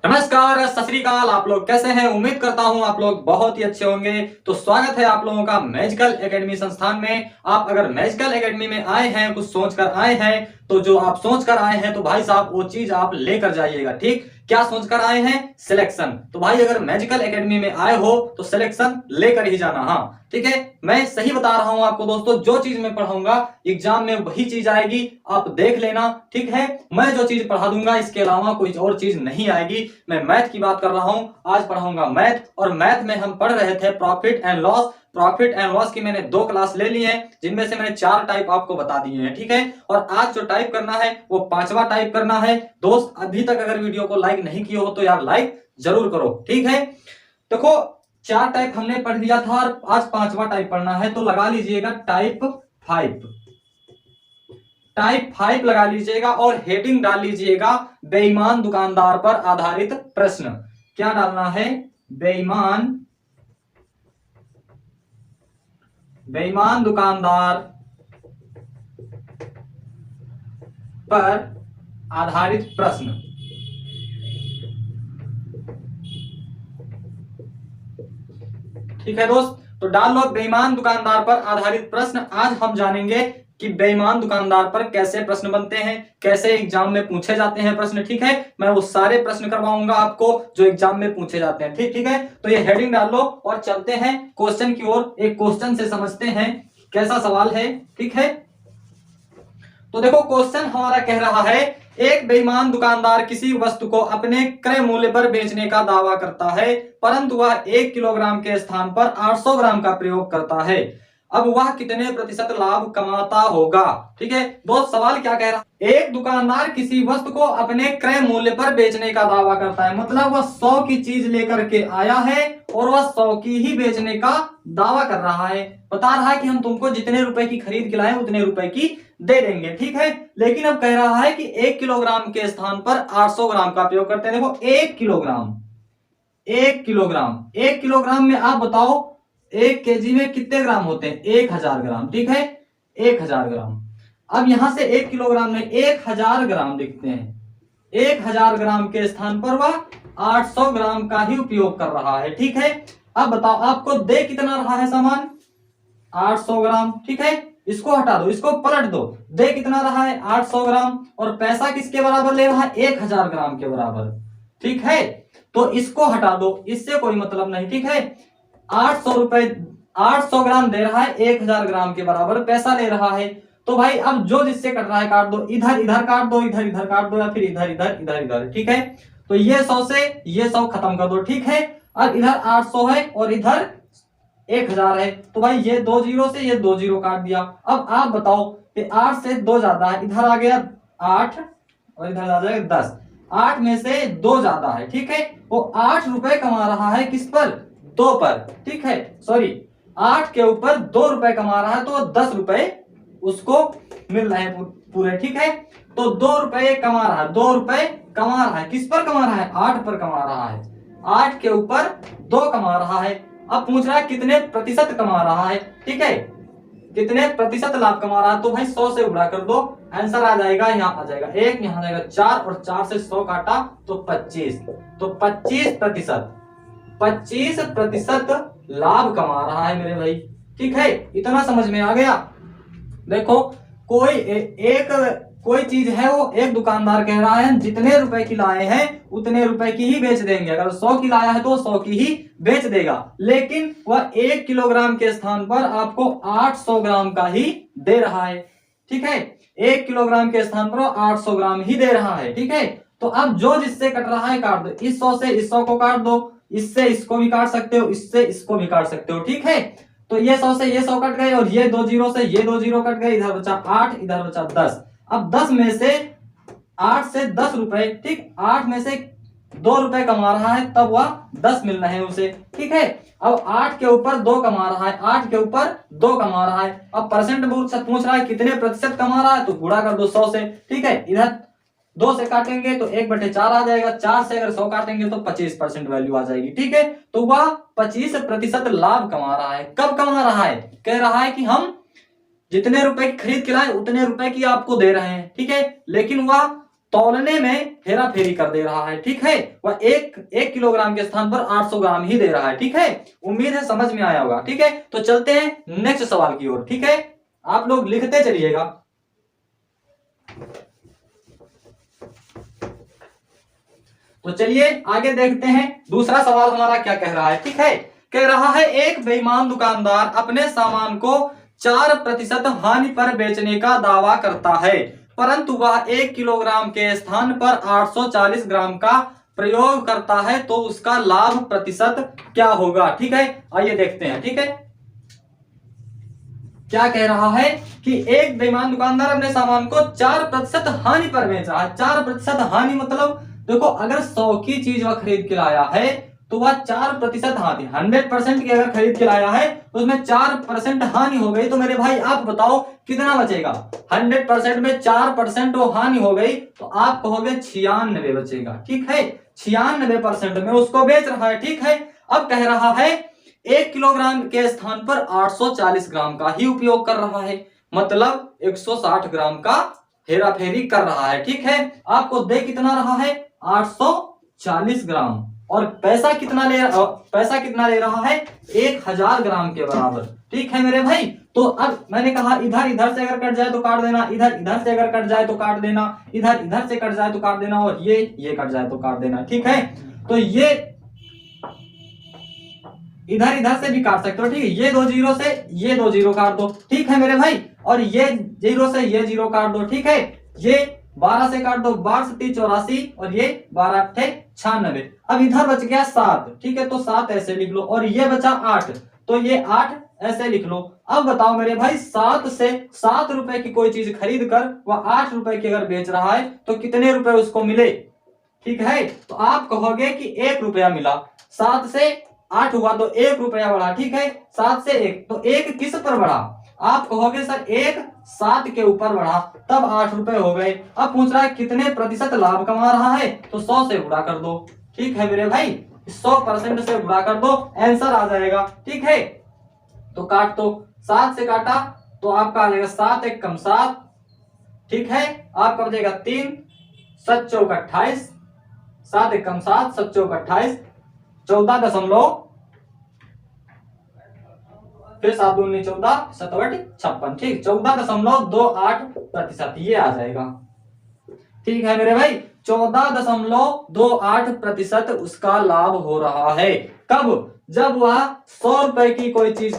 नमस्कार, सत श्री अकाल। आप लोग कैसे हैं? उम्मीद करता हूं आप लोग बहुत ही अच्छे होंगे। तो स्वागत है आप लोगों का मैजिकल एकेडमी संस्थान में। आप अगर मैजिकल एकेडमी में आए हैं, कुछ सोचकर आए हैं, तो जो आप सोचकर आए हैं तो भाई साहब वो चीज आप लेकर जाइएगा। ठीक, क्या सोचकर आए हैं? सिलेक्शन। तो भाई अगर मैजिकल एकेडमी में आए हो तो सिलेक्शन लेकर ही जाना। हाँ ठीक है, मैं सही बता रहा हूं आपको दोस्तों। जो चीज मैं पढ़ाऊंगा एग्जाम में वही चीज आएगी, आप देख लेना। ठीक है, मैं जो चीज पढ़ा दूंगा इसके अलावा कोई और चीज नहीं आएगी। मैं मैथ की बात कर रहा हूं, आज पढ़ाऊंगा मैथ। और मैथ में हम पढ़ रहे थे profit and loss. Profit and loss की मैंने 2 क्लास ले ली है, जिनमें से मैंने 4 टाइप आपको बता दिए हैं। ठीक है, और आज जो टाइप करना है वो 5वां टाइप करना है। दोस्त अभी तक अगर वीडियो को लाइक नहीं किए हो तो यार लाइक जरूर करो। ठीक है, देखो 4 टाइप हमने पढ़ लिया था और आज 5वां टाइप पढ़ना है। तो लगा लीजिएगा टाइप 5। टाइप 5 लगा लीजिएगा और हेडिंग डाल लीजिएगा बेईमान दुकानदार पर आधारित प्रश्न। क्या डालना है? बेईमान दुकानदार पर आधारित प्रश्न। ठीक है दोस्त, तो डाल लो बेईमान दुकानदार पर आधारित प्रश्न। आज हम जानेंगे कि बेईमान दुकानदार पर कैसे प्रश्न बनते हैं, कैसे एग्जाम में पूछे जाते हैं प्रश्न। ठीक है, मैं वो सारे प्रश्न करवाऊंगा आपको जो एग्जाम में पूछे जाते हैं। ठीक है, तो ये हेडिंग डाल लो और चलते हैं क्वेश्चन की ओर। एक क्वेश्चन से समझते हैं कैसा सवाल है। ठीक है, तो देखो क्वेश्चन हमारा कह रहा है, एक बेईमान दुकानदार किसी वस्तु को अपने क्रय मूल्य पर बेचने का दावा करता है, परंतु वह 1 किलोग्राम के स्थान पर 800 ग्राम का प्रयोग करता है। अब वह कितने प्रतिशत लाभ कमाता होगा? ठीक है दोस्त, सवाल क्या कह रहा है? एक दुकानदार किसी वस्तु को अपने क्रय मूल्य पर बेचने का दावा करता है, मतलब वह 100 की चीज लेकर के आया है और वह 100 की ही बेचने का दावा कर रहा है। बता रहा है कि हम तुमको जितने रुपए की खरीद के लाए उतने रुपए की दे देंगे। ठीक है, लेकिन अब कह रहा है कि 1 किलोग्राम के स्थान पर 800 ग्राम का प्रयोग करते हैं। देखो 1 किलोग्राम, 1 किलोग्राम में आप बताओ 1 केजी में कितने ग्राम होते हैं? 1000 ग्राम। ठीक है, 1000 ग्राम। अब यहां से 1 किलोग्राम में 1000 ग्राम लिखते हैं। 1000 ग्राम के स्थान पर वह 800 ग्राम का ही उपयोग कर रहा है। ठीक है, अब बताओ आपको दे कितना रहा है सामान? 800 ग्राम। ठीक है, इसको हटा दो, इसको पलट दो। दे कितना रहा है? 800 ग्राम। और पैसा किसके बराबर ले रहा है? 1000 ग्राम के बराबर। ठीक है, तो इसको हटा दो, इससे कोई मतलब नहीं। ठीक है, 800 रुपए, 800 ग्राम दे रहा है, 1000 ग्राम के बराबर पैसा ले रहा है। तो भाई अब जो जिससे कट रहा है काट दो, इधर इधर काट दो, इधर इधर काट दो, या फिर इधर इधर इधर इधर। ठीक है, तो ये 100 से ये 100 खत्म कर दो। ठीक है, अब इधर 800 है और इधर 1000 है, तो भाई ये 2 जीरो से ये 2 जीरो काट दिया। अब आप बताओ कि 8 से 2 ज्यादा है, इधर आ गया 8 और इधर आ जाएगा 10। 8 में से 2 ज्यादा है। ठीक है, वो 8 रुपए कमा रहा है किस पर? 2 पर। ठीक है, सॉरी 8 के ऊपर 2 रुपए कमा रहा है, तो 10 रुपए उसको मिल रहे हैं पूरे। ठीक है, तो 2 रुपए कमा रहा है, 2 रुपए कमा रहा है, किस पर कमा रहा है? 8 पर कमा रहा है। 8 के ऊपर 2 कमा रहा है। अब पूछ रहा है कितने प्रतिशत कमा रहा है। ठीक है, कितने प्रतिशत लाभ कमा रहा है, तो भाई 100 से गुणा कर दो, आंसर आ जाएगा, यहाँ आ जाएगा 1, यहाँ आ जाएगा 4 और 4 से 100 काटा तो 25। तो 25%, 25% लाभ कमा रहा है मेरे भाई। ठीक है, इतना समझ में आ गया। देखो कोई चीज है, वो एक दुकानदार कह रहा है जितने रुपए की लाए हैं उतने रुपए की ही बेच देंगे। अगर 100 की लाया है तो 100 की ही बेच देगा, लेकिन वह 1 किलोग्राम के स्थान पर आपको 800 ग्राम का ही दे रहा है। ठीक है, 1 किलोग्राम के स्थान पर 800 ग्राम ही दे रहा है। ठीक है, तो अब जो जिससे कट रहा है काट दो, इस 100 से इस 100 को काट दो, इससे इसको भी काट सकते हो, इससे इसको भी काट सकते हो। ठीक है, तो ये 100 से ये 100 कट गए और ये 2 जीरो से ये 2 जीरो कट गए, इधर बचा 8, इधर बचा 10। अब 10 में से 8 से 10 रुपए, ठीक, 8 में से 2 रुपए कमा रहा है, तब वह 10 मिल रहे हैं उसे। ठीक है, अब 8 के ऊपर 2 कमा रहा है, 8 के ऊपर 2 कमा रहा है। अब परसेंट पूछ रहा है कितने प्रतिशत कमा रहा है, तो गुणा कर दो 100 से। ठीक है, इधर 2 से काटेंगे तो 1/4 आ जाएगा, 4 से अगर 100 काटेंगे तो 25% वैल्यू आ जाएगी। ठीक है, तो वह 25% लाभ कमा रहा है। कब कमा रहा है? कह रहा है कि हम जितने रुपए की खरीद के लाए उतने रुपए की आपको दे रहे हैं। ठीक है, लेकिन वह तौलने में हेरा फेरी कर दे रहा है, ठीक है। वह एक किलोग्राम के स्थान पर 800 ग्राम ही दे रहा है, ठीक है। उम्मीद है समझ में आया होगा, ठीक है। तो चलते हैं नेक्स्ट सवाल की ओर, ठीक है। आप लोग लिखते चलिएगा। तो चलिए आगे देखते हैं दूसरा सवाल हमारा क्या कह रहा है, ठीक है। कह रहा है एक बेईमान दुकानदार अपने सामान को 4% हानि पर बेचने का दावा करता है, परंतु वह 1 किलोग्राम के स्थान पर 840 ग्राम का प्रयोग करता है, तो उसका लाभ प्रतिशत क्या होगा, ठीक है। आइए देखते हैं, ठीक है। क्या कह रहा है कि एक बेईमान दुकानदार अपने सामान को 4% हानि पर बेच रहा है। 4% हानि मतलब देखो, अगर 100 की चीज वह खरीद के लाया है तो वह 4% हानि, 100% की अगर खरीद के लाया है तो उसमें 4% हानि हो गई। तो मेरे भाई आप बताओ कितना बचेगा। 100% में 4% वो हानि हो गई तो आप कहोगे 96 बचेगा, ठीक है। 96% में उसको बेच रहा है, ठीक है। अब कह रहा है 1 किलोग्राम के स्थान पर 840 ग्राम का ही उपयोग कर रहा है, मतलब 160 ग्राम का हेरा फेरी कर रहा है, ठीक है। आपको दे कितना रहा है, 840 ग्राम, और पैसा कितना ले रहा है, 1000 ग्राम के बराबर, ठीक है मेरे भाई। तो अब मैंने कहा इधर इधर से अगर कट जाए तो काट देना, इधर इधर से अगर कट जाए तो काट देना, इधर इधर से कट जाए तो काट देना, और ये कट जाए तो काट देना, ठीक है। तो ये इधर इधर से भी काट सकते हो, ठीक है। ये 2 जीरो से ये 2 जीरो काट दो, ठीक है मेरे भाई। और ये 0 से ये 0 काट दो, ठीक है। ये 12 से काट दो, 12 से 84, और ये 12 8 96। अब इधर बच गया 7, ठीक है। तो 7 ऐसे लिख लो, और ये बचा 8, तो ये 8 ऐसे लिख लो। अब बताओ मेरे भाई, 7 से 7 रुपए की कोई चीज खरीद कर वह 8 रुपए की अगर बेच रहा है तो कितने रुपए उसको मिले, ठीक है। तो आप कहोगे कि 1 रुपया मिला। 7 से 8 हुआ तो 1 रुपया बढ़ा, ठीक है। 7 से 1, तो 1 किस पर बढ़ा, आप कहोगे सर 1 7 के ऊपर बढ़ा, तब 8 रुपए हो गए। अब पूछ रहा है कितने प्रतिशत लाभ कमा रहा है, तो 100 से गुणा कर दो, ठीक है मेरे भाई। 100% से गुणा कर दो, आंसर आ जाएगा, ठीक है। तो काट दो, 7 से काटा तो आपका आ जाएगा 7 1 कम 7, ठीक है। आपका बचेगा 3 7 चौक 28, 7 1 कम 7 7 चौक 28, 14 दशमलव, फिर 7 दूनी 14 7 56, ठीक। 14.28% ये आ जाएगा, ठीक है मेरे भाई। 14.28% उसका लाभ हो रहा है। कब, जब वह 100 रुपए की कोई चीज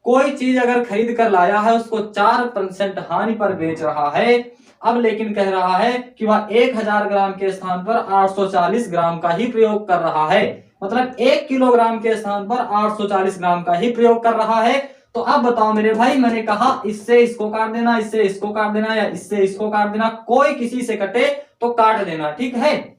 कोई चीज अगर खरीद कर लाया है, उसको 4% हानि पर बेच रहा है। अब लेकिन कह रहा है कि वह 1000 ग्राम के स्थान पर 840 ग्राम का ही प्रयोग कर रहा है, मतलब 1 किलोग्राम के स्थान पर 840 ग्राम का ही प्रयोग कर रहा है। तो अब बताओ मेरे भाई, मैंने कहा इससे इसको काट देना, इससे इसको काट देना, या इससे इसको काट देना, कोई किसी से कटे तो काट देना, ठीक है।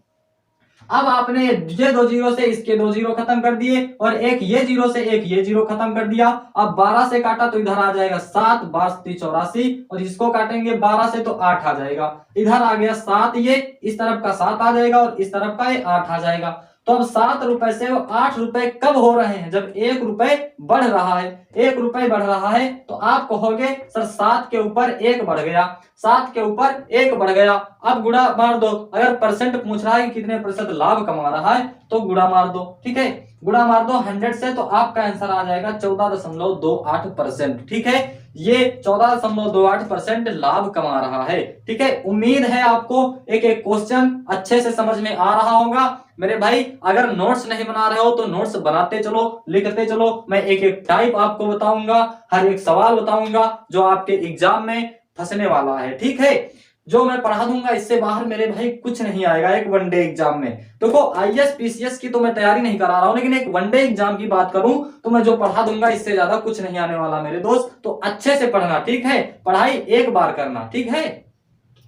अब आपने ये 2 जीरो से इसके 2 जीरो खत्म कर दिए, और एक ये 0 से एक ये 0 खत्म कर दिया। अब 12 से काटा तो इधर आ जाएगा 7, 12 84, और इसको काटेंगे 12 से तो 8 आ जाएगा। इधर आ गया 7, ये इस तरफ का 7 आ जाएगा, और इस तरफ का ये 8 आ जाएगा। तो अब 7 रुपए से वो 8 रुपए कब हो रहे हैं, जब 1 रुपए बढ़ रहा है। 1 रुपए बढ़ रहा है तो आप कहोगे सर 7 के ऊपर 1 बढ़ गया, 7 के ऊपर 1 बढ़ गया। अब गुणा मार दो, अगर परसेंट पूछ रहा है कि कितने प्रतिशत लाभ कमा रहा है तो गुणा मार दो, ठीक है। गुणा मार दो 100 से, तो आपका आंसर आ जाएगा 14.28%, ठीक है। ये 14.28% लाभ कमा रहा है, ठीक है। उम्मीद है आपको एक एक क्वेश्चन अच्छे से समझ में आ रहा होगा मेरे भाई। अगर नोट्स नहीं बना रहे हो तो नोट्स बनाते चलो, लिखते चलो। मैं एक एक टाइप आपको बताऊंगा, हर एक सवाल बताऊंगा जो आपके एग्जाम में फंसने वाला है, ठीक है। जो मैं पढ़ा दूंगा इससे बाहर मेरे भाई कुछ नहीं आएगा एक वनडे एग्जाम में। देखो आईएएस पीसीएस की तो मैं तैयारी नहीं करा रहा हूं, लेकिन एक वनडे एग्जाम की बात करूं तो मैं जो पढ़ा दूंगा इससे ज्यादा कुछ नहीं आने वाला मेरे दोस्त। तो अच्छे से पढ़ना, ठीक है। पढ़ाई एक बार करना, ठीक है,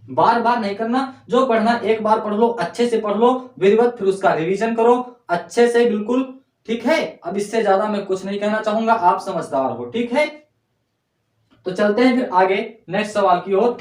बार बार नहीं करना। जो पढ़ना एक बार पढ़ लो, अच्छे से पढ़ लो विधिवत, फिर उसका रिवीजन करो अच्छे से, बिल्कुल, ठीक है। अब इससे ज्यादा मैं कुछ नहीं कहना चाहूंगा, आप समझदार हो, ठीक है। तो चलते हैं फिर आगे नेक्स्ट सवाल की ओर।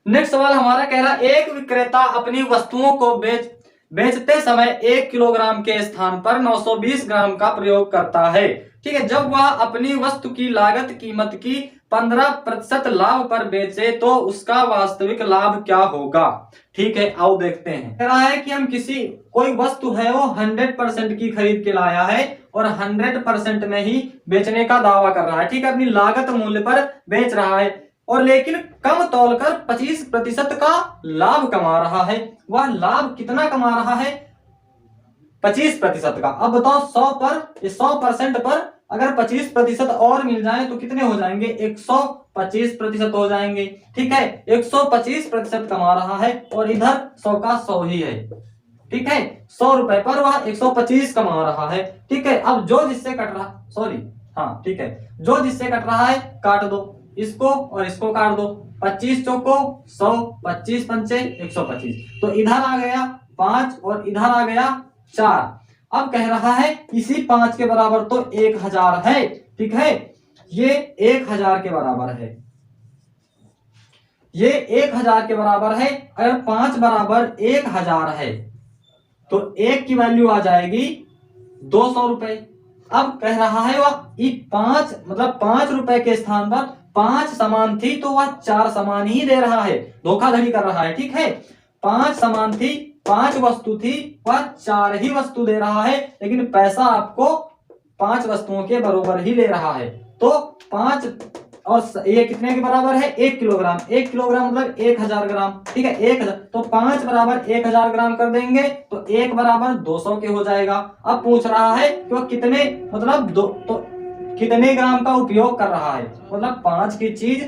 नेक्स्ट सवाल हमारा कह रहा है एक विक्रेता अपनी वस्तुओं को बेचते समय 1 किलोग्राम के स्थान पर 920 ग्राम का प्रयोग करता है, ठीक है, जब वह अपनी वस्तु की लागत कीमत की 15% लाभ पर बेचे तो उसका वास्तविक लाभ क्या होगा। ठीक है, आओ देखते हैं। कह रहा है कि हम कोई वस्तु है वो 100% की खरीद के लाया है और 100% में ही बेचने का दावा कर रहा है। ठीक है, अपनी लागत मूल्य पर बेच रहा है और लेकिन कम तौलकर 25% का लाभ कमा रहा है। वह लाभ कितना कमा रहा है, 25% का। अब बताओ 100% पर अगर 25% और मिल जाए तो कितने हो जाएंगे, 125% हो जाएंगे। ठीक है, 125% कमा रहा है और इधर 100 का 100 ही है। ठीक है, 100 रुपए पर वह 125 कमा रहा है। ठीक है, अब जो जिससे कट रहा, सॉरी हाँ ठीक है, जो जिससे कट रहा है काट दो, इसको और इसको काट दो। 25 चौको 100, 25 पंचे 125, तो इधर आ गया 5 और इधर आ गया 4। अब कह रहा है इसी 5 के बराबर तो 1000 है। ठीक है, ये 1000 के बराबर है, ये 1000 के बराबर है। अगर 5 बराबर 1000 है तो 1 की वैल्यू आ जाएगी 200 रुपए। अब कह रहा है वह 5 मतलब 5 रुपए के स्थान पर 5 सामान थी तो वह 4 सामान ही दे रहा है, धोखाधड़ी कर रहा है। ठीक है, 5 सामान थी, 5 वस्तु थी, वह 4 ही वस्तु दे रहा है, लेकिन पैसा आपको 5 वस्तुओं के बराबर ही ले रहा है। तो 5 और ये कितने के बराबर है, 1 किलोग्राम। 1 किलोग्राम मतलब 1000 ग्राम। ठीक है, 1000 तो 5 बराबर 1000 ग्राम कर देंगे तो 1 बराबर 200 के हो जाएगा। अब पूछ रहा है कि वो कितने मतलब तो कितने ग्राम का उपयोग कर रहा है, मतलब 5 की चीज,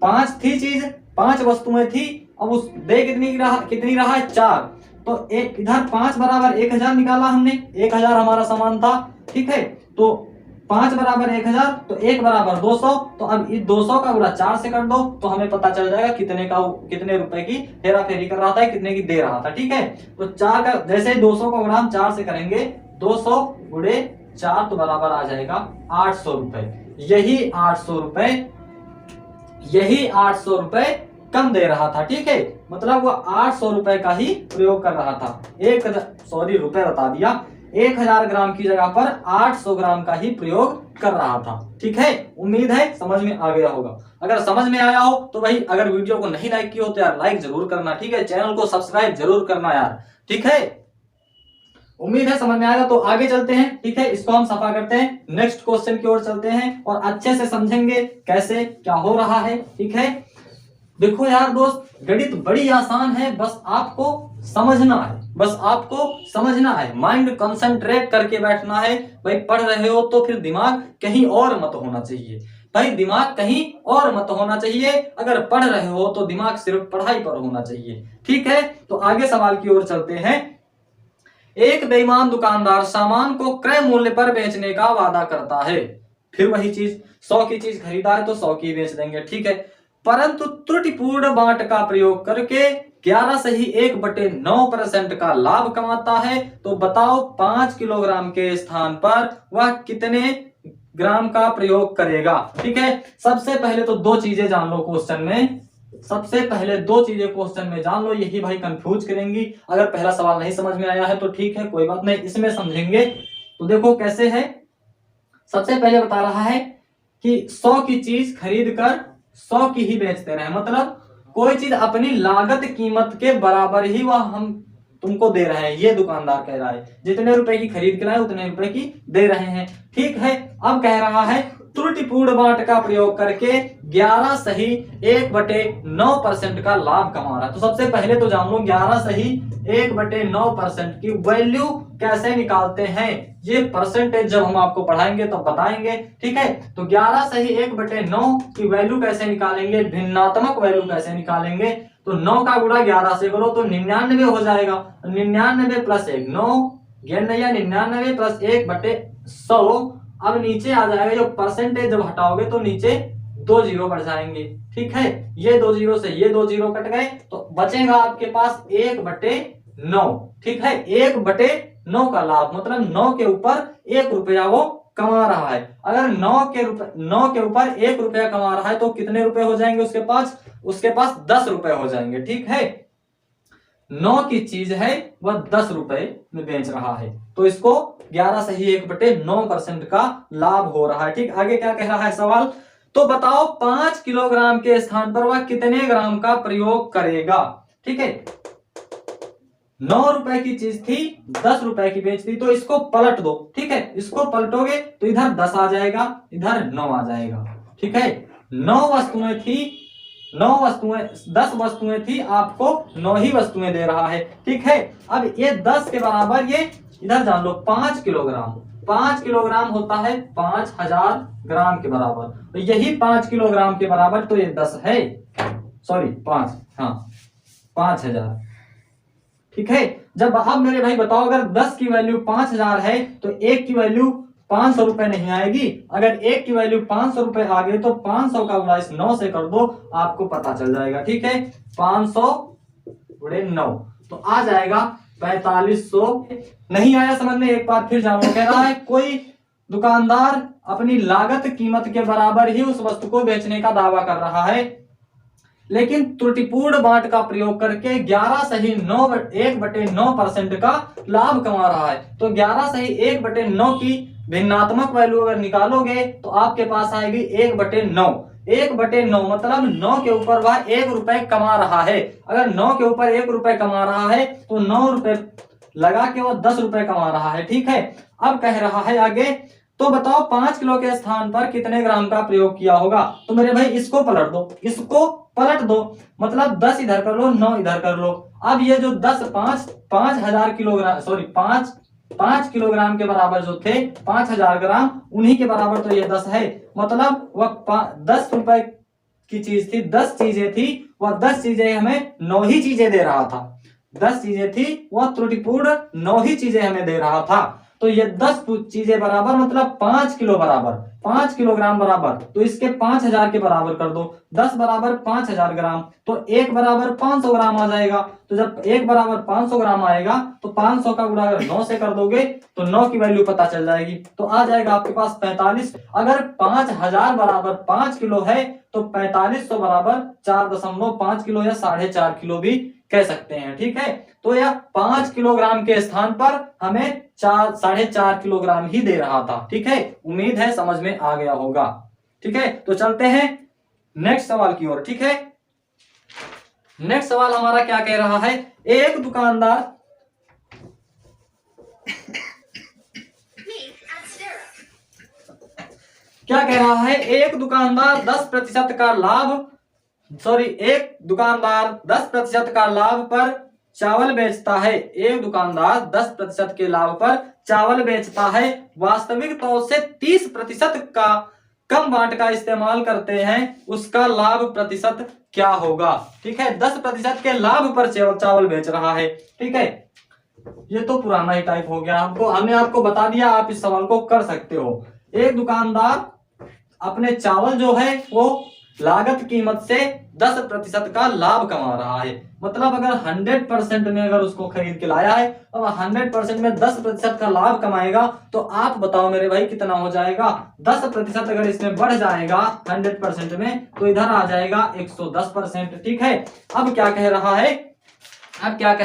5 थी चीज, 5 वस्तुएं थी, अब उस दे कितनी रहा है 4, तो एक इधर 5 बराबर 1000 निकाला हमने, 1000 हमारा सामान था। ठीक है, तो 5 बराबर 1000 तो 1 बराबर 200, तो अब इस 200 का गुणा 4 से कर दो तो हमें पता चल जाएगा कितने रुपए की हेरा फेरी कर रहा था, कितने की दे रहा था। ठीक है, तो 4 का जैसे 200 का गुणा हम 4 से करेंगे, 200 गुणे 4 तो बराबर आ जाएगा 800 रुपए। यही 800 रुपए कम दे रहा था। ठीक है, मतलब वो 800 रुपए का ही प्रयोग कर रहा था। रुपए बता दिया, 1000 ग्राम की जगह पर 800 ग्राम का ही प्रयोग कर रहा था। ठीक है, उम्मीद है समझ में आ गया होगा। अगर समझ में आया हो तो भाई अगर वीडियो को नहीं लाइक किया हो तो यार लाइक जरूर करना। ठीक है, चैनल को सब्सक्राइब जरूर करना यार। ठीक है, उम्मीद है समझ में आएगा। तो आगे चलते हैं। ठीक है, इसको हम सफा करते हैं, नेक्स्ट क्वेश्चन की ओर चलते हैं और अच्छे से समझेंगे कैसे क्या हो रहा है। ठीक है, देखो यार दोस्त, गणित बड़ी आसान है, बस आपको समझना है, माइंड कंसंट्रेट करके बैठना है। भाई पढ़ रहे हो तो फिर दिमाग कहीं और मत होना चाहिए, अगर पढ़ रहे हो तो दिमाग सिर्फ पढ़ाई पर होना चाहिए। ठीक है, तो आगे सवाल की ओर चलते हैं। एक बेईमान दुकानदार सामान को क्रय मूल्य पर बेचने का वादा करता है। फिर वही चीज, 100 की चीज खरीदा है तो 100 की बेच देंगे। ठीक है, परंतु त्रुटिपूर्ण बांट का प्रयोग करके 11 से ही 1/9% का लाभ कमाता है। तो बताओ 5 किलोग्राम के स्थान पर वह कितने ग्राम का प्रयोग करेगा। ठीक है, सबसे पहले तो 2 चीजें जान लो क्वेश्चन में, जान लो, यही भाई कंफ्यूज करेंगी। अगर पहला सवाल नहीं समझ में आया है तो ठीक है, कोई बात नहीं, इसमें समझेंगे। तो देखो कैसे है। सबसे पहले बता रहा है कि 100 की चीज खरीद कर 100 की ही बेचते रहे, मतलब कोई चीज अपनी लागत कीमत के बराबर ही वह हम तुमको दे रहे हैं। ये दुकानदार कह रहा है जितने रुपए की खरीद के लाए उतने रुपए की दे रहे हैं। ठीक है, अब कह रहा है त्रुटिपूर्ण बांट का प्रयोग करके 11 सही 1/9% का लाभ कमा रहा है। तो सबसे पहले तो जान लो 11 सही 1/9% की वैल्यू कैसे निकालते हैं। ये परसेंटेज जब हम आपको पढ़ाएंगे तब बताएंगे। ठीक है, तो 11 सही 1/9 की वैल्यू कैसे निकालेंगे, भिन्नात्मक वैल्यू कैसे निकालेंगे। तो 9 का गुणा 11 से करो तो 99 हो जाएगा। 99 प्लस 1 9, 99 प्लस 1/100। अब नीचे आ जाएगा, जो परसेंटेज जब हटाओगे तो नीचे 2 जीरो बढ़ जाएंगे। ठीक है, ये 2 जीरो से ये 2 जीरो कट गए तो बचेगा आपके पास 1/9। ठीक है, 1/9 का लाभ, मतलब 9 के ऊपर 1 रुपया वो कमा रहा है। अगर 9 के ऊपर 1 रुपया कमा रहा है तो कितने रुपए हो जाएंगे उसके पास 10 रुपए हो जाएंगे। ठीक है, 9 की चीज है वह 10 रुपए में बेच रहा है। तो इसको 11 से ही 1/9% का लाभ हो रहा है। ठीक, आगे क्या कह रहा है सवाल, तो बताओ 5 किलोग्राम के स्थान पर वह कितने ग्राम का प्रयोग करेगा। ठीक है, 9 रुपए की चीज थी, 10 रुपए की बेच दी, तो इसको पलट दो। ठीक है, इसको पलटोगे तो इधर 10 आ जाएगा, इधर 9 आ जाएगा। ठीक है, 9 वस्तुएं थी, 9 वस्तुएं, 10 वस्तुएं थी, आपको 9 ही वस्तुएं दे रहा है। ठीक है, अब ये 10 के बराबर, ये इधर जान लो 5 किलोग्राम, 5 किलोग्राम होता है 5000 ग्राम के बराबर, तो यही 5 किलोग्राम के बराबर, तो ये 10 है, सॉरी 5, हाँ 5000। ठीक है, जब अब मेरे भाई बताओ, अगर 10 की वैल्यू 5000 है तो 1 की वैल्यू 500 रुपए नहीं आएगी। अगर 1 की वैल्यू 500 रुपए आ गई तो 500 का गुणा इस 9 से कर दो, आपको पता चल जाएगा। ठीक है, 500 गुणे 9 तो आ जाएगा 4500। नहीं आया समझ में, एक बार फिर जानो। कह रहा है कोई दुकानदार अपनी लागत कीमत के बराबर ही उस वस्तु को बेचने का दावा कर रहा है, लेकिन त्रुटिपूर्ण बांट का प्रयोग करके 11 से ही 1/9% का लाभ कमा रहा है। तो 11 से ही 1/9 की भिन्नात्मक वैल्यू अगर निकालोगे तो आपके पास आएगी 1/9। 1/9 मतलब 9 के ऊपर वह 1 रुपए कमा रहा है। अगर 9 के ऊपर 1 रुपए कमा रहा है तो 9 रुपए लगा के वो 10 रुपए कमा रहा है। ठीक है, अब कह रहा है आगे, तो बताओ 5 किलो के स्थान पर कितने ग्राम का प्रयोग किया होगा। तो मेरे भाई इसको पलट दो, इसको पलट दो, मतलब 10 इधर कर लो, 9 इधर कर लो। अब ये जो 10 5000 किलोग्राम, सॉरी 5 किलोग्राम के बराबर जो थे 5000 ग्राम, उन्हीं के बराबर तो ये 10 है। मतलब वह 10 रुपए की चीज थी, 10 चीजें थी, वह 10 चीजें हमें 9 ही चीजें दे रहा था। 10 चीजें थी, वह त्रुटिपूर्ण 9 ही चीजें हमें दे रहा था। तो ये 10 चीजें बराबर मतलब 5 किलो बराबर, 5 किलोग्राम बराबर, तो इसके 5000 के बराबर कर दो। 10 बराबर 5000 ग्राम, तो 1 बराबर 500 ग्राम आ जाएगा। तो जब 1 बराबर 500 ग्राम आएगा तो 500 का गुणा अगर 9 से कर दोगे तो 9 की वैल्यू पता चल जाएगी, तो आ जाएगा आपके पास 45। अगर 5000 बराबर 5 किलो है तो 4500 बराबर 4.5 किलो या 4.5 किलो भी कह सकते हैं। ठीक है, तो यह 5 किलोग्राम के स्थान पर हमें 4.5 किलोग्राम ही दे रहा था। ठीक है, उम्मीद है समझ में आ गया होगा। ठीक है, तो चलते हैं नेक्स्ट सवाल की ओर। ठीक है, नेक्स्ट सवाल हमारा क्या कह रहा है, एक दुकानदार क्या कह रहा है, एक दुकानदार 10% का लाभ, सॉरी एक दुकानदार 10% का लाभ पर चावल बेचता है। एक दुकानदार 10% के लाभ पर चावल बेचता है, वास्तविक तौर से 30% का कम बांट का इस्तेमाल करते हैं, उसका लाभ प्रतिशत क्या होगा। ठीक है, 10% के लाभ पर चावल बेच रहा है। ठीक है, ये तो पुराना ही टाइप हो गया, हमने आपको बता दिया, आप इस सवाल को कर सकते हो। एक दुकानदार अपने चावल जो है वो लागत कीमत से 10% का लाभ कमा रहा है। मतलब अगर 100% में अगर उसको खरीद के लाया है तो 100% में 10% का लाभ कमाएगा, तो आप बताओ मेरे भाई कितना हो जाएगा। 10% अगर इसमें बढ़ जाएगा 100% में तो इधर आ जाएगा 110%। ठीक है, अब क्या कह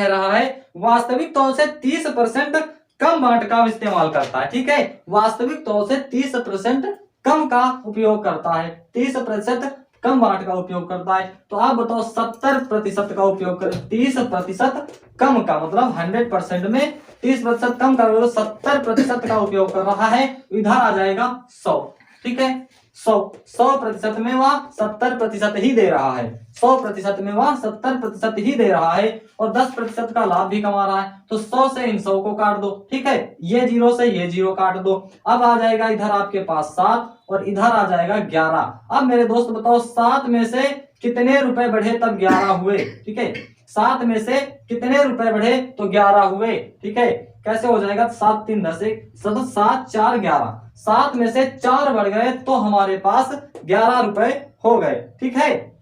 रहा है, वास्तविक तौर से 30% कम बांट का इस्तेमाल करता है। ठीक है, वास्तविक तौर से 30% कम का उपयोग करता है, 30% कम बांट का उपयोग करता है। तो आप बताओ 70% का उपयोग करें, 30% कम का मतलब 100% में 30% कम का, 70% का उपयोग कर रहा है, इधर आ जाएगा 100। ठीक है, 100% में वह 70% ही दे रहा है, 100% में वह 70% ही दे रहा है और 10% का लाभ भी कमा रहा है। तो 100 से इन 100 को काट दो। ठीक है, ये 0 से ये 0 काट दो। अब आ जाएगा इधर आपके पास 7 और इधर आ जाएगा 11। अब मेरे दोस्त बताओ 7 में से कितने रुपए बढ़े तब 11 हुए। ठीक है, 7 में से कितने रुपए बढ़े तो 11 हुए। ठीक है, कैसे हो जाएगा, 7 3 10 7 4 11, 7 में से 4 बढ़ गए तो हमारे पास 11 रुपए हो गए। ठीक है,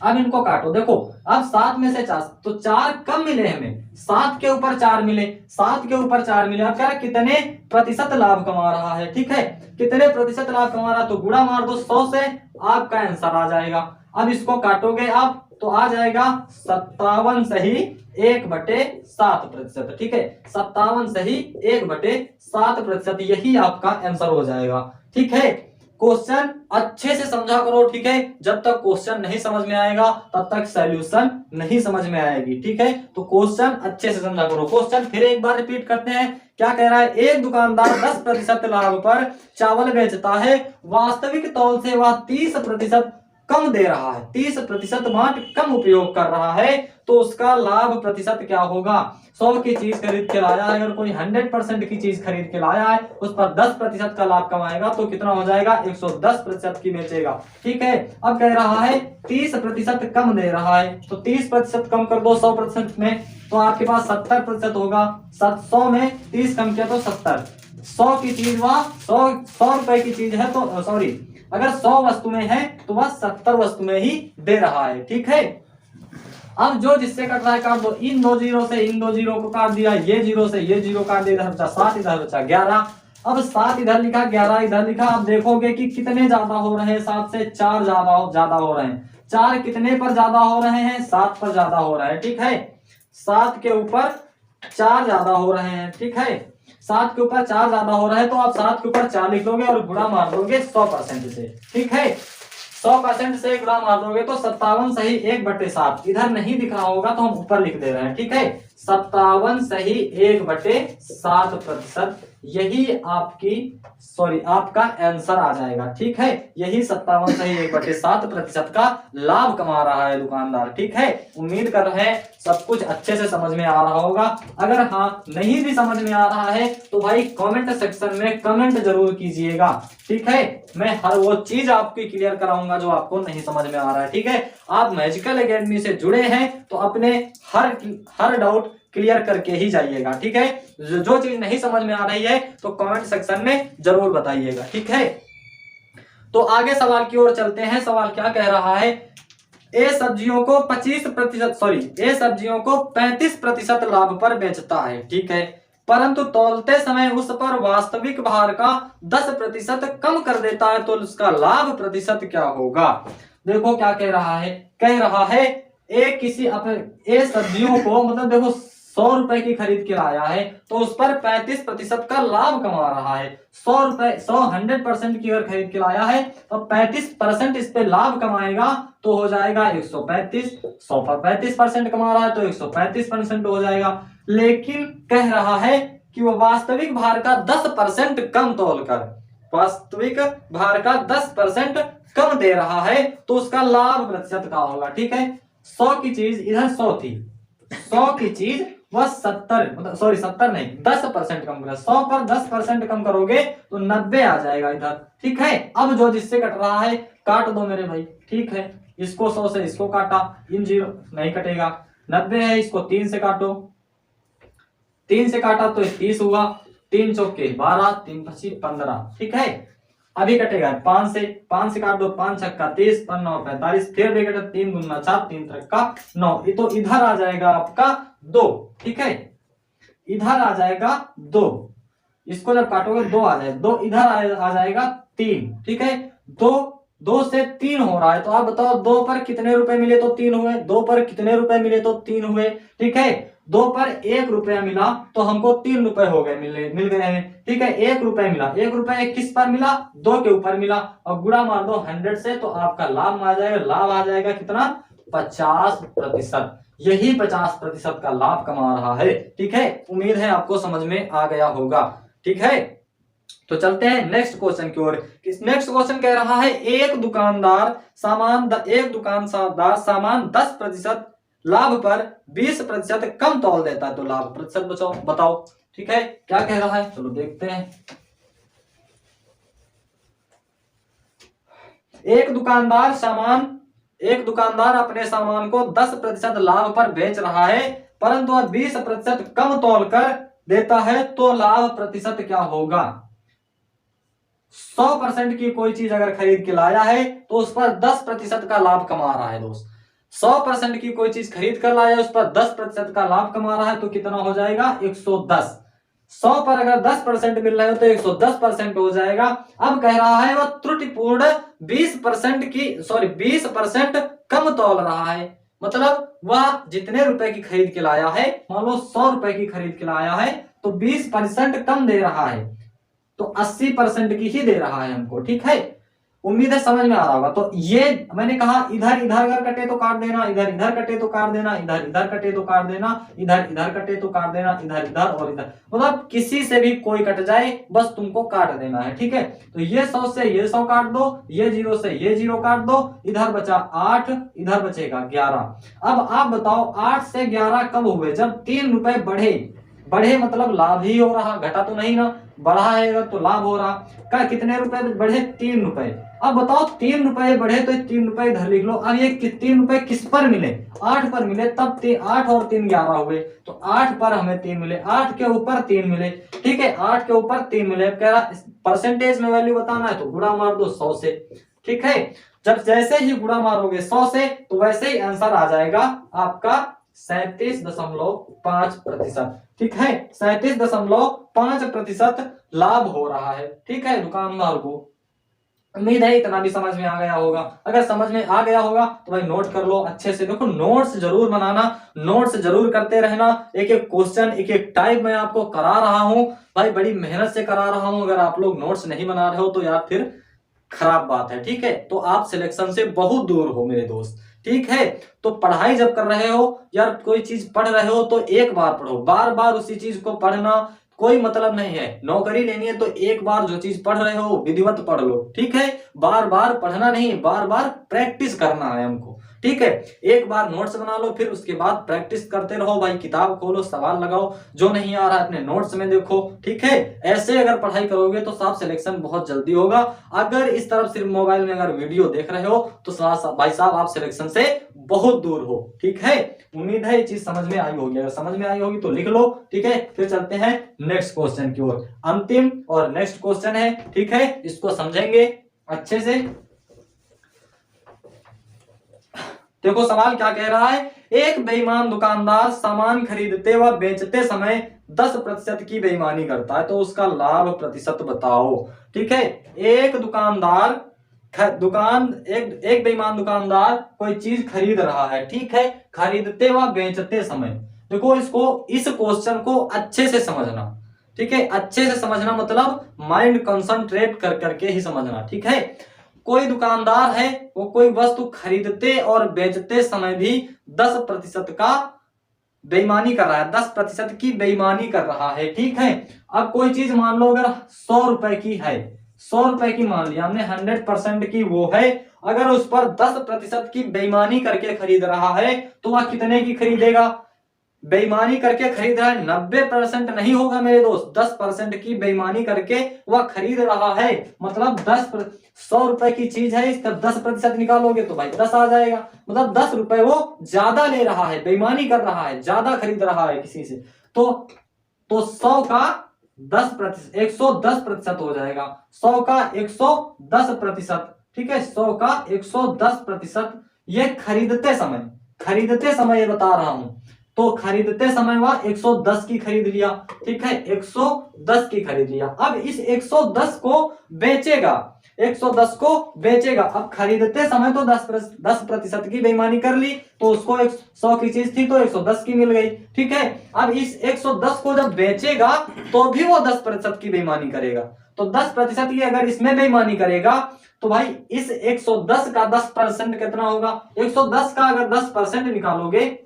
अब इनको काटो, देखो अब 7 में से 4 तो 4 कम मिले हमें, 7 के ऊपर 4 मिले, 7 के ऊपर 4 मिले। अब कह रहा कितने प्रतिशत लाभ कमा रहा है। ठीक है, कितने प्रतिशत लाभ कमा रहा है तो गुणा मार दो 100 से, आपका आंसर आ जाएगा। अब इसको काटोगे आप तो आ जाएगा 57 सही 1/7%। ठीक है, 57 सही 1/7%, यही आपका आंसर हो जाएगा। ठीक है, क्वेश्चन अच्छे से समझा करो। ठीक है, जब तक क्वेश्चन नहीं समझ में आएगा तब तक सॉल्यूशन नहीं समझ में आएगी। ठीक है, तो क्वेश्चन अच्छे से समझा करो। क्वेश्चन फिर एक बार रिपीट करते हैं। क्या कह रहा है? एक दुकानदार 10% लाभ पर चावल बेचता है, वास्तविक तौल से वह 30% कम दे रहा है, 30% मांट कम उपयोग कर रहा है, तो उसका लाभ प्रतिशत क्या होगा? 100 की चीज खरीद के लाया है, अगर कोई 100% की चीज खरीद के लाया है, उस पर 10% का लाभ कमाएगा तो कितना हो जाएगा? 110% की बेचेगा। ठीक है, अब कह रहा है 30% कम दे रहा है, तो 30% कम कर दो 100% में, तो आपके पास 70% होगा। 100 में 30 कम किया तो 70। 100 की चीज वह 100 रुपए की चीज है, तो सॉरी, अगर 100 वस्तुएं हैं तो वह 70 वस्तुएं ही दे रहा है। ठीक है, अब जो जिससे कट रहा है काट दो। इन 2 जीरो से इन 2 जीरो को काट दिया, ये जीरो से ये जीरो काट दिया, इधर बचा 7, इधर बचा 11। अब 7 इधर लिखा, 11 इधर लिखा। अब देखोगे कि कितने ज्यादा हो रहे हैं? 7 से 4 ज्यादा हो रहे हैं। 4 कितने पर ज्यादा हो रहे हैं? 7 पर ज्यादा हो रहे हैं। ठीक है, 7 के ऊपर 4 ज्यादा हो रहे हैं। ठीक है, 7 के ऊपर 4 ज्यादा हो रहा है, तो आप 7 के ऊपर 4 लिख दोगे और गुणा मार दोगे 100% से। ठीक है, 100% से गुणा मार दोगे तो 57 सही 1/7। इधर नहीं दिख रहा होगा तो हम ऊपर लिख दे रहे हैं। ठीक है, 57 सही 1/7%, यही आपका आंसर आ जाएगा। ठीक है, यही 57 सही 1/7% का लाभ कमा रहा है दुकानदार। ठीक है, उम्मीद कर रहे हैं सब कुछ अच्छे से समझ में आ रहा होगा। अगर हाँ नहीं भी समझ में आ रहा है तो भाई कमेंट सेक्शन में कमेंट जरूर कीजिएगा। ठीक है, मैं हर वो चीज आपकी क्लियर कराऊंगा जो आपको नहीं समझ में आ रहा है। ठीक है, आप मैजिकल एकेडमी से जुड़े हैं तो अपने हर डाउट क्लियर करके ही जाइएगा। ठीक है, जो चीज नहीं समझ में आ रही है तो कमेंट सेक्शन में जरूर बताइएगा। ठीक है, तो आगे सवाल की ओर चलते हैं। सवाल क्या कह रहा है? ए सब्जियों को 35% लाभ पर बेचता है। ठीक है, परंतु तौलते समय उस पर वास्तविक भार का 10% कम कर देता है, तो उसका लाभ प्रतिशत क्या होगा? देखो क्या कह रहा है? कह रहा है ए सब्जियों को, मतलब देखो 100 रुपए की खरीद के लाया है तो उस पर 35% का लाभ कमा रहा है। 100% की अगर खरीद के लाया है तो 35% इस पे लाभ कमाएगा तो हो जाएगा 135। 100 पर 35% कमा रहा है तो 135% हो जाएगा। लेकिन कह रहा है कि वो वास्तविक भार का 10% कम तौलकर, वास्तविक भार का 10% कम दे रहा है, तो उसका लाभ प्रतिशत क्या होगा? ठीक है, 100 की चीज इधर 100 थी, 100 की चीज वह 70, मतलब सॉरी 70 नहीं 10% कम करेगा। 100 पर 10% कम करोगे तो 90 आ जाएगा इधर। ठीक है, अब जो जिससे कट रहा है काट दो मेरे भाई। ठीक है, इसको 100 से इसको काटा, इन जीरो नहीं कटेगा। 90 है, इसको 3 से काटो, 3 से काटा तो 30 हुआ। 3 चौके 12, 3 पच्चीस 15। ठीक है, अभी कटेगा 5 से काट दो, 5 छक्का 30, 5 9 45, फिर भी कटे 3 दूना 4, 3 त्रिका 9। तो इधर आ जाएगा आपका 2। ठीक है, इधर आ जाएगा 2, इसको जब काटोगे 2 आ जाएगा, 2 इधर आ जाएगा 3। ठीक है, 2 से 3 हो रहा है, तो आप बताओ 2 पर कितने रुपए मिले तो 3 हुए, 2 पर कितने रुपए मिले तो 3 हुए। ठीक है, 2 पर 1 रुपया मिला तो हमको 3 रुपए हो गए, मिल गए हैं। ठीक है, 1 रुपए मिला, 1 रुपया किस पर मिला? 2 के ऊपर मिला, और गुणा मार दो 100 से तो आपका लाभ आ जाएगा। लाभ आ जाएगा कितना? 50%। यही 50% का लाभ कमा रहा है। ठीक है, उम्मीद है आपको समझ में आ गया होगा। ठीक है, तो चलते हैं नेक्स्ट क्वेश्चन की ओर। नेक्स्ट क्वेश्चन कह रहा है एक दुकानदार सामान 10% लाभ पर 20% कम तौल देता है, तो लाभ प्रतिशत बताओ। ठीक है, क्या कह रहा है? चलो देखते हैं। एक दुकानदार अपने सामान को 10% लाभ पर बेच रहा है, परंतु वह 20% कम तौल कर देता है, तो लाभ प्रतिशत क्या होगा? 100% की कोई चीज अगर खरीद के लाया है तो उस पर 10% का लाभ कमा रहा है दोस्त। 100% की कोई चीज खरीद कर लाया है, उस पर 10% का लाभ कमा रहा है, तो कितना हो जाएगा? 110। 100 पर अगर 10% मिल रहा है तो 110% हो जाएगा। अब कह रहा है वह त्रुटिपूर्ण 20% कम तौल रहा है। मतलब वह जितने रुपए की खरीद के लाया है, मान लो 100 रुपए की खरीद के लाया है, तो 20% कम दे रहा है, तो 80% की ही दे रहा है हमको। ठीक है, उम्मीद है समझ में आ रहा होगा। तो ये मैंने कहा इधर इधर अगर कटे तो काट देना, इधर इधर कटे तो काट देना, इधर इधर कटे तो काट देना, इधर इधर कटे तो काट देना, इधर इधर और इधर, मतलब किसी से भी कोई कट जाए बस तुमको काट देना है। ठीक है, तो ये 100 से ये 100 काट दो, ये 0 से ये 0 काट दो, इधर बचा 8, इधर बचेगा 11। अब आप बताओ 8 से 11 कब हुए? जब 3 रुपए बढ़े। बढ़े मतलब लाभ ही हो रहा, घटा तो नहीं ना, बढ़ा है अगर तो लाभ हो रहा। क्या कितने रुपए बढ़े? 3 रुपए। अब बताओ 3 रुपए बढ़े तो 3 रुपए इधर लिख लो। अब ये 3 रुपए किस पर मिले? 8 पर मिले, तब 8 और 3 11 हुए, तो 8 पर हमें 3 मिले, 8 के ऊपर 3 मिले। ठीक है, 8 के ऊपर 3 मिले। अब कह रहा परसेंटेज में वैल्यू बताना है तो गुणा मार दो 100 से। ठीक है, जब जैसे ही गुणा मारोगे 100 से तो वैसे ही आंसर आ जाएगा आपका 37.5%। ठीक है, 37.5% लाभ हो रहा है। ठीक है, दुकानदार को। उम्मीद है इतना भी समझ में आ गया होगा। अगर समझ में आ गया होगा तो भाई नोट कर लो अच्छे से। देखो नोट्स जरूर बनाना, नोट्स जरूर करते रहना। एक एक क्वेश्चन एक एक टाइप मैं आपको करा रहा हूं भाई, बड़ी मेहनत से करा रहा हूं। अगर आप लोग नोट्स नहीं बना रहे हो तो यार फिर खराब बात है। ठीक है, तो आप सिलेक्शन से बहुत दूर हो मेरे दोस्त। ठीक है, तो पढ़ाई जब कर रहे हो यार, कोई चीज पढ़ रहे हो तो एक बार पढ़ो, बार बार उसी चीज को पढ़ना कोई मतलब नहीं है। नौकरी लेनी है तो एक बार जो चीज पढ़ रहे हो विधिवत पढ़ लो। ठीक है, बार बार पढ़ना नहीं, बार बार प्रैक्टिस करना है हमको। ठीक है, एक बार नोट्स बना लो, फिर उसके बाद प्रैक्टिस करते रहो भाई। किताब खोलो, सवाल लगाओ, जो नहीं आ रहा है अपने नोट्स में देखो। ठीक है, ऐसे अगर पढ़ाई करोगे तो साफ सिलेक्शन बहुत जल्दी होगा। अगर इस तरफ सिर्फ मोबाइल में अगर वीडियो देख रहे हो तो भाई साहब आप सिलेक्शन से बहुत दूर हो। ठीक है, उम्मीद है ये चीज समझ में आई होगी। अगर समझ में आई होगी तो लिख लो। ठीक है, फिर चलते हैं नेक्स्ट क्वेश्चन की ओर। अंतिम और नेक्स्ट क्वेश्चन है। ठीक है, इसको समझेंगे अच्छे से। देखो सवाल क्या कह रहा है, एक बेईमान दुकानदार सामान खरीदते व बेचते समय 10% की बेईमानी करता है, तो उसका लाभ प्रतिशत बताओ। ठीक है, एक दुकानदार एक बेईमान दुकानदार कोई चीज खरीद रहा है। ठीक है, खरीदते व बेचते समय, देखो इसको, इस क्वेश्चन को अच्छे से समझना। ठीक है, अच्छे से समझना मतलब माइंड कंसंट्रेट कर करके ही समझना। ठीक है, कोई दुकानदार है, वो कोई वस्तु खरीदते और बेचते समय भी 10% का बेईमानी कर रहा है, 10% की बेईमानी कर रहा है। ठीक है, अब कोई चीज मान लो अगर 100 रुपए की है, 100 रुपए की मान लिया हमने, 100% की वो है, अगर उस पर 10% की बेईमानी करके खरीद रहा है तो वह कितने की खरीदेगा? बेईमानी करके खरीद रहा है, 90% नहीं होगा मेरे दोस्त, 10% की बेईमानी करके वह खरीद रहा है। मतलब 100 रुपए की चीज है, इसका 10% निकालोगे तो भाई 10 आ जाएगा। मतलब 10 रुपए वो ज्यादा ले रहा है, बेईमानी कर रहा है, ज्यादा खरीद रहा है किसी से। तो 100 का 10%, 110% हो जाएगा। 100 का 110%। ठीक है, 100 का 110%। ये खरीदते समय ये बता रहा हूं। तो खरीदते समय वह 110 की खरीद लिया। ठीक है, 110 की खरीद लिया। अब इस 110 को बेचेगा, 110 को बेचेगा। अब खरीदते समय तो 10% की बेईमानी कर ली, तो उसको 100 की चीज थी तो 110 की मिल गई। ठीक है, अब इस 110 को जब बेचेगा तो भी वो 10% की बेईमानी करेगा। तो 10% की अगर इसमें बेईमानी करेगा तो भाई इस 110 का 10% कितना होगा? 110 का अगर 10% निकालोगे,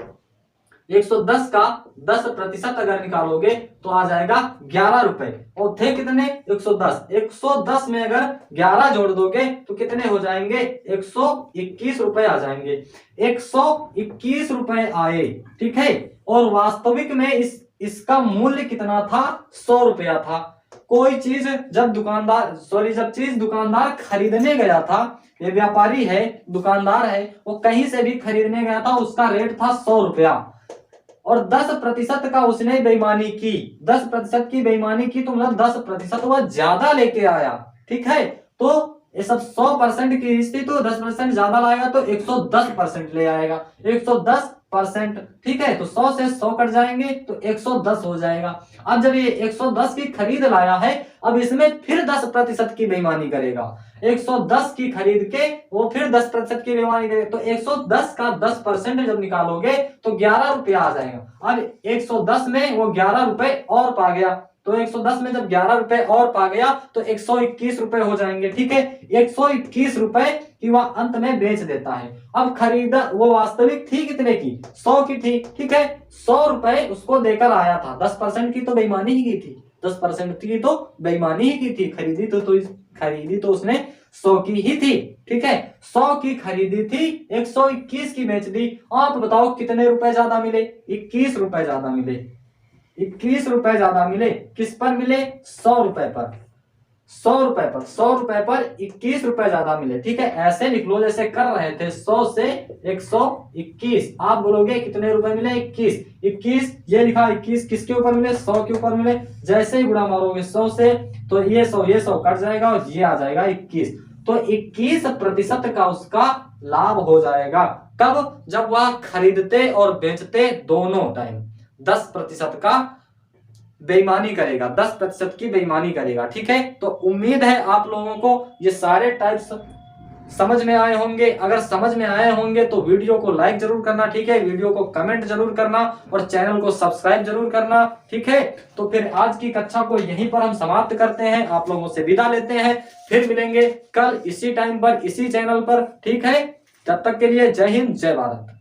110 का 10% अगर निकालोगे तो आ जाएगा 11 रुपए। और थे कितने? 110। 110 में अगर 11 जोड़ दोगे तो कितने हो जाएंगे? 121 रुपए आ जाएंगे। 121 रुपए आए। ठीक है, और वास्तविक में इसका मूल्य कितना था? 100 रुपया था। कोई चीज जब चीज दुकानदार खरीदने गया था, ये व्यापारी है, दुकानदार है, वो कहीं से भी खरीदने गया था, उसका रेट था 100 रुपया, और 10% का उसने बेईमानी की, 10% की बेईमानी की, तो मतलब 10% वह ज्यादा लेके आया। ठीक है, तो ये सब 100% की रिश्ते, तो 10% ज्यादा लाएगा तो 110% ले आएगा, 110%। ठीक है, तो 100 से 100 कट जाएंगे तो 110 हो जाएगा। अब जब ये 110 की खरीद लाया है, अब इसमें फिर 10% की बेईमानी करेगा। 110 की खरीद के वो फिर 10% की बेईमानी करेगा, तो 110 का 10% जब निकालोगे तो 11 रुपया आ जाएगा। अब 110 में वो 11 रुपए और पा गया, तो 110 में जब 11 रुपए और पा गया तो 121 रुपए हो जाएंगे। ठीक है, 121 रुपए की वह अंत में बेच देता है। अब खरीदा वो वास्तविक थी कितने की, 100 की थी। ठीक है, 100 रुपए उसको देकर आया था, 10% की तो बेईमानी ही की थी, 10% की तो बेईमानी ही की थी, खरीदी तो उसने 100 की ही थी। ठीक है, 100 की खरीदी थी, 121 की बेच दी। आप बताओ कितने रुपए ज्यादा मिले, 21 रुपए ज्यादा मिले, 21 रुपए ज्यादा मिले। किस पर मिले, 100 रुपए पर, 100 रुपए पर, 100 रुपए पर 21 रुपए ज्यादा मिले। ठीक है, ऐसे लिख लो जैसे कर रहे थे, 100 से 121। आप बोलोगे कितने रुपए मिले, 21, 21 ये लिखा, 21 किसके ऊपर मिले, 100 के ऊपर मिले। जैसे ही गुणा मारोगे 100 से तो ये 100 कट जाएगा और ये आ जाएगा 21, तो 21% का उसका लाभ हो जाएगा। कब, जब वह खरीदते और बेचते दोनों टाइम 10% का बेईमानी करेगा, 10% की बेईमानी करेगा। ठीक है, तो उम्मीद है आप लोगों को ये सारे टाइप्स समझ में आए होंगे। अगर समझ में आए होंगे तो वीडियो को लाइक जरूर करना। ठीक है, वीडियो को कमेंट जरूर करना और चैनल को सब्सक्राइब जरूर करना। ठीक है, तो फिर आज की कक्षा को यहीं पर हम समाप्त करते हैं, आप लोगों से विदा लेते हैं। फिर मिलेंगे कल इसी टाइम पर, इसी चैनल पर। ठीक है, तब तक के लिए जय हिंद, जय भारत।